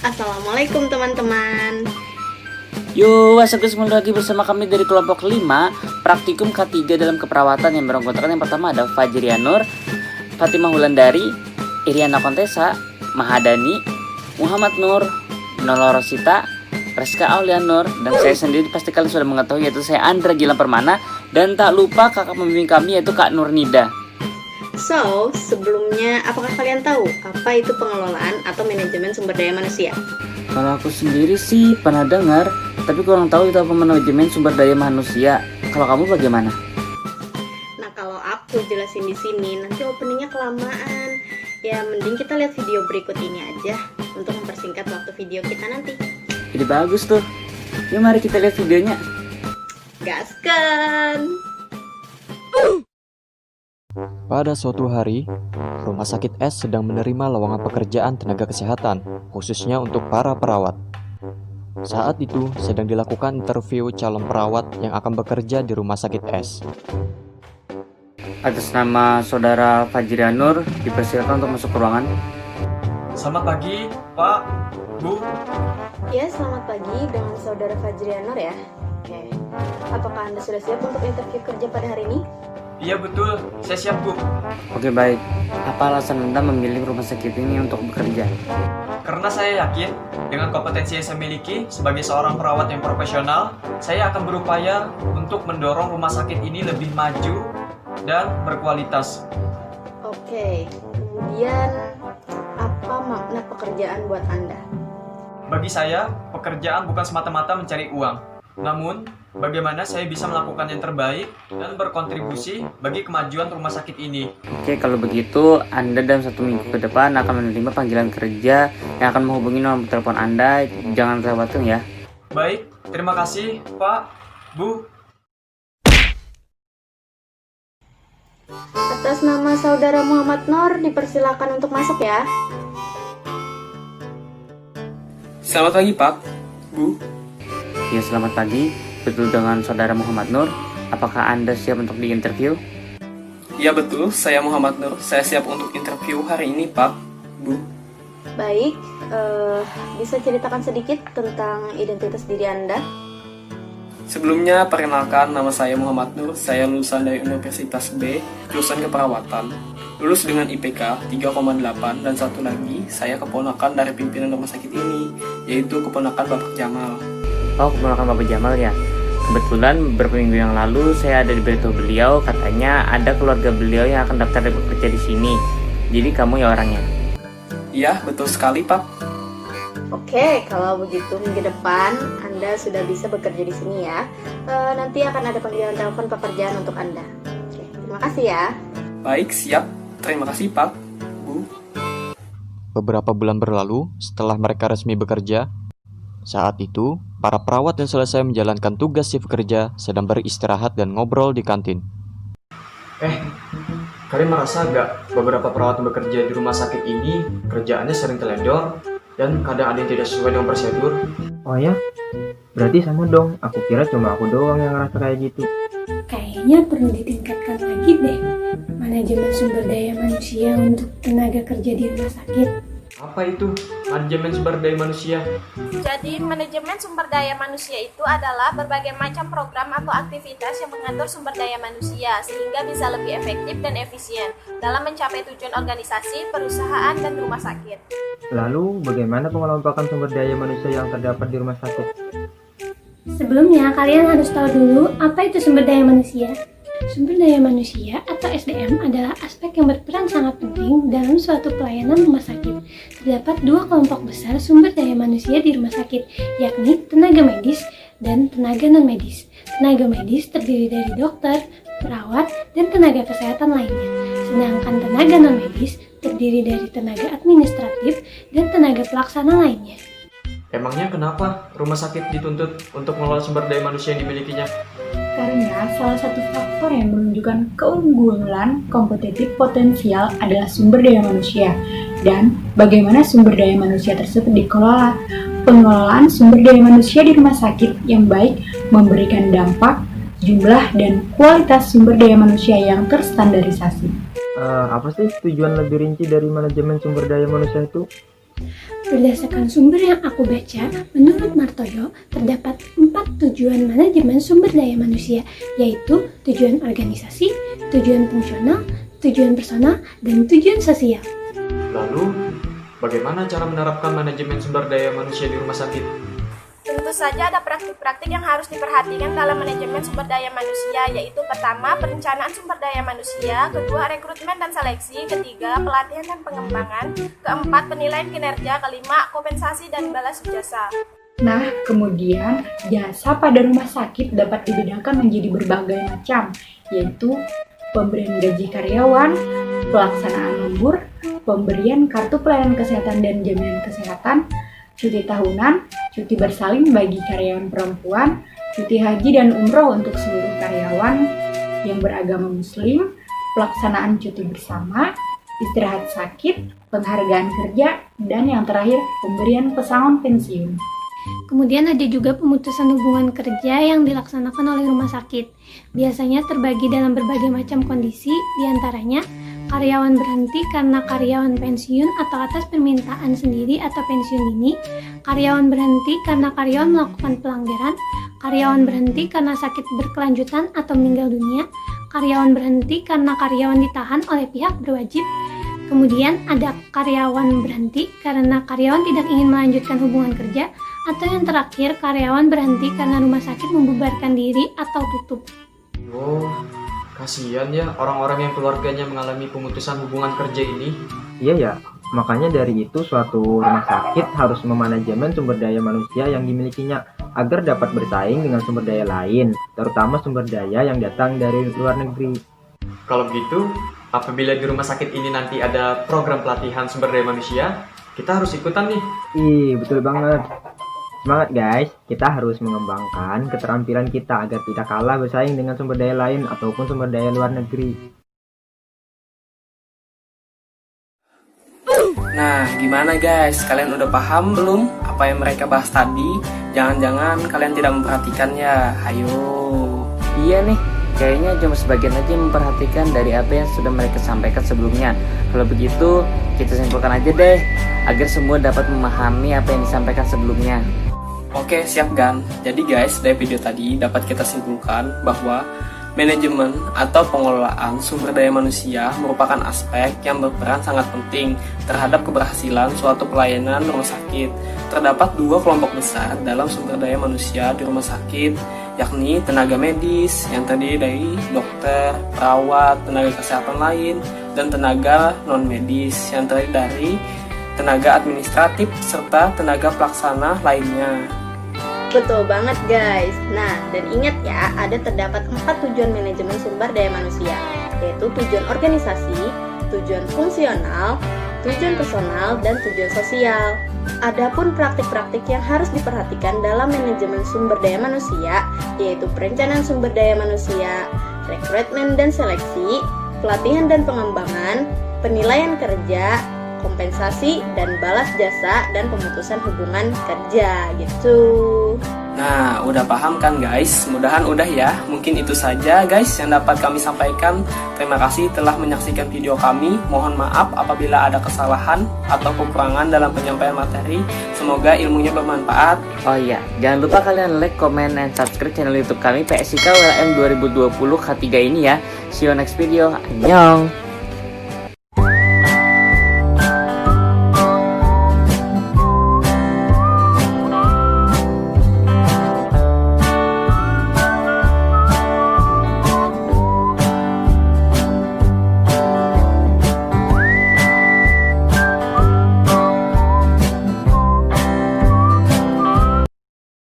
Assalamualaikum teman-teman. Yo, kembali lagi bersama kami dari kelompok 5 Praktikum K3 dalam keperawatan yang beranggotakan yang pertama ada Fajrianur, Fatimah Wulandari, Iriana Kontesa, Mahadani, Muhammad Nur, Nolo Rosita, Reska Aulianur, dan saya sendiri pasti kalian sudah mengetahui yaitu saya Andra Gilang Permana, dan tak lupa kakak pembimbing kami yaitu Kak Nurnida. So, sebelumnya apakah kalian tahu apa itu pengelolaan atau manajemen sumber daya manusia? Kalau aku sendiri sih pernah dengar, tapi kurang tahu itu apa manajemen sumber daya manusia. Kalau kamu bagaimana? Nah, kalau aku jelasin di sini nanti openingnya kelamaan. Ya, mending kita lihat video berikut ini aja untuk mempersingkat waktu video kita nanti. Jadi bagus tuh. Yuk mari kita lihat videonya. Gaskan! Pada suatu hari, Rumah Sakit S sedang menerima lowongan pekerjaan tenaga kesehatan, khususnya untuk para perawat. Saat itu, sedang dilakukan interview calon perawat yang akan bekerja di Rumah Sakit S. Atas nama saudara Fajrianur, dipersilakan untuk masuk ke ruangan. Selamat pagi, Pak, Bu. Ya, selamat pagi dengan saudara Fajrianur ya. Oke, apakah Anda sudah siap untuk interview kerja pada hari ini? Iya betul, saya siap, Bu. Oke baik, apa alasan Anda memilih rumah sakit ini untuk bekerja? Karena saya yakin dengan kompetensi yang saya miliki sebagai seorang perawat yang profesional, saya akan berupaya untuk mendorong rumah sakit ini lebih maju dan berkualitas. Oke, kemudian apa makna pekerjaan buat Anda? Bagi saya, pekerjaan bukan semata-mata mencari uang. Namun, bagaimana saya bisa melakukan yang terbaik dan berkontribusi bagi kemajuan rumah sakit ini. Oke, kalau begitu Anda dalam 1 minggu ke depan akan menerima panggilan kerja yang akan menghubungi nomor telepon Anda. Jangan khawatir ya. Baik, terima kasih, Pak, Bu. Atas nama saudara Muhammad Nur, dipersilakan untuk masuk ya. Selamat pagi, Pak, Bu. Ya, selamat pagi. Betul dengan saudara Muhammad Nur. Apakah Anda siap untuk diinterview? Ya betul, saya Muhammad Nur. Saya siap untuk interview hari ini, Pak, Bu. Baik, bisa ceritakan sedikit tentang identitas diri Anda? Sebelumnya, perkenalkan nama saya Muhammad Nur. Saya lulusan dari Universitas B, jurusan keperawatan. Lulus dengan IPK 3,8 dan satu lagi, saya keponakan dari pimpinan rumah sakit ini, yaitu keponakan Bapak Jamal. Oh, keponakan Bapak Jamal ya. Kebetulan beberapa minggu yang lalu saya ada diberitahu beliau, katanya ada keluarga beliau yang akan daftar bekerja di sini. Jadi kamu ya orangnya? Iya, betul sekali, Pak. Oke, kalau begitu minggu depan Anda sudah bisa bekerja di sini ya. Nanti akan ada panggilan telepon pekerjaan untuk Anda. Oke, terima kasih ya. Baik, siap. Terima kasih, Pak, Bu. Beberapa bulan berlalu, setelah mereka resmi bekerja, saat itu, para perawat yang selesai menjalankan tugas shift kerja sedang beristirahat dan ngobrol di kantin. Kalian merasa gak beberapa perawat yang bekerja di rumah sakit ini kerjaannya sering teledor dan kadang ada yang tidak sesuai dengan prosedur? Oh ya? Berarti sama dong. Aku kira cuma aku doang yang ngerasa kayak gitu. Kayaknya perlu ditingkatkan lagi deh manajemen sumber daya manusia untuk tenaga kerja di rumah sakit. Apa itu manajemen sumber daya manusia? Jadi, manajemen sumber daya manusia itu adalah berbagai macam program atau aktivitas yang mengatur sumber daya manusia sehingga bisa lebih efektif dan efisien dalam mencapai tujuan organisasi, perusahaan, dan rumah sakit. Lalu, bagaimana pengelompokan sumber daya manusia yang terdapat di rumah sakit? Sebelumnya, kalian harus tahu dulu apa itu sumber daya manusia. Sumber daya manusia atau SDM adalah aspek yang berperan sangat penting dalam suatu pelayanan rumah sakit. Terdapat 2 kelompok besar sumber daya manusia di rumah sakit, yakni tenaga medis dan tenaga non-medis. Tenaga medis terdiri dari dokter, perawat, dan tenaga kesehatan lainnya. Sedangkan tenaga non-medis terdiri dari tenaga administratif dan tenaga pelaksana lainnya. Emangnya kenapa rumah sakit dituntut untuk mengelola sumber daya manusia yang dimilikinya? Karena salah satu faktor yang menunjukkan keunggulan kompetitif potensial adalah sumber daya manusia dan bagaimana sumber daya manusia tersebut dikelola. Pengelolaan sumber daya manusia di rumah sakit yang baik memberikan dampak, jumlah, dan kualitas sumber daya manusia yang terstandarisasi. Apa sih tujuan lebih rinci dari manajemen sumber daya manusia itu? Berdasarkan sumber yang aku baca, menurut Martoyo, terdapat 4 tujuan manajemen sumber daya manusia, yaitu tujuan organisasi, tujuan fungsional, tujuan personal, dan tujuan sosial. Lalu, bagaimana cara menerapkan manajemen sumber daya manusia di rumah sakit? Tentu saja ada praktik-praktik yang harus diperhatikan dalam manajemen sumber daya manusia, yaitu pertama, perencanaan sumber daya manusia, kedua, rekrutmen dan seleksi, ketiga, pelatihan dan pengembangan, keempat, penilaian kinerja, kelima, kompensasi dan balas jasa. Nah, kemudian jasa pada rumah sakit dapat dibedakan menjadi berbagai macam, yaitu pemberian gaji karyawan, pelaksanaan lembur, pemberian kartu pelayanan kesehatan dan jaminan kesehatan, cuti tahunan, cuti bersalin bagi karyawan perempuan, cuti haji dan umroh untuk seluruh karyawan yang beragama muslim, pelaksanaan cuti bersama, istirahat sakit, penghargaan kerja, dan yang terakhir pemberian pesangon pensiun. Kemudian ada juga pemutusan hubungan kerja yang dilaksanakan oleh rumah sakit. Biasanya terbagi dalam berbagai macam kondisi, diantaranya karyawan berhenti karena karyawan pensiun atau atas permintaan sendiri atau pensiun dini, karyawan berhenti karena karyawan melakukan pelanggaran, karyawan berhenti karena sakit berkelanjutan atau meninggal dunia, karyawan berhenti karena karyawan ditahan oleh pihak berwajib. Kemudian ada karyawan berhenti karena karyawan tidak ingin melanjutkan hubungan kerja, atau yang terakhir karyawan berhenti karena rumah sakit membubarkan diri atau tutup. Oh, kasihan ya orang-orang yang keluarganya mengalami pemutusan hubungan kerja ini. Iya ya, makanya dari itu suatu rumah sakit harus memanajemen sumber daya manusia yang dimilikinya agar dapat bersaing dengan sumber daya lain, terutama sumber daya yang datang dari luar negeri. Kalau begitu, apabila di rumah sakit ini nanti ada program pelatihan sumber daya manusia, kita harus ikutan nih. Ih, betul banget. Semangat guys, kita harus mengembangkan keterampilan kita agar tidak kalah bersaing dengan sumber daya lain ataupun sumber daya luar negeri. Nah, gimana guys? Kalian udah paham belum apa yang mereka bahas tadi? Jangan-jangan kalian tidak memperhatikannya. Ayo. Iya nih, kayaknya cuma sebagian aja memperhatikan dari apa yang sudah mereka sampaikan sebelumnya. Kalau begitu, kita simpulkan aja deh, agar semua dapat memahami apa yang disampaikan sebelumnya. Oke, siap Gan. Jadi guys, dari video tadi dapat kita simpulkan bahwa manajemen atau pengelolaan sumber daya manusia merupakan aspek yang berperan sangat penting terhadap keberhasilan suatu pelayanan rumah sakit. Terdapat 2 kelompok besar dalam sumber daya manusia di rumah sakit, yakni tenaga medis yang terdiri dari dokter, perawat, tenaga kesehatan lain, dan tenaga non-medis yang terdiri dari tenaga administratif serta tenaga pelaksana lainnya. Betul banget guys. Nah, dan ingat ya, terdapat 4 tujuan manajemen sumber daya manusia, yaitu tujuan organisasi, tujuan fungsional, tujuan personal, dan tujuan sosial. Adapun praktik-praktik yang harus diperhatikan dalam manajemen sumber daya manusia, yaitu perencanaan sumber daya manusia, rekrutmen dan seleksi, pelatihan dan pengembangan, penilaian kerja, kompensasi dan balas jasa, dan pemutusan hubungan kerja gitu. Nah, udah paham kan guys? Mudahan udah ya. Mungkin itu saja guys yang dapat kami sampaikan. Terima kasih telah menyaksikan video kami. Mohon maaf apabila ada kesalahan atau kekurangan dalam penyampaian materi. Semoga ilmunya bermanfaat. Oh iya, jangan lupa kalian like, comment, and subscribe channel YouTube kami PSIK WLM 2020 K3 ini ya. See you next video. Annyeong.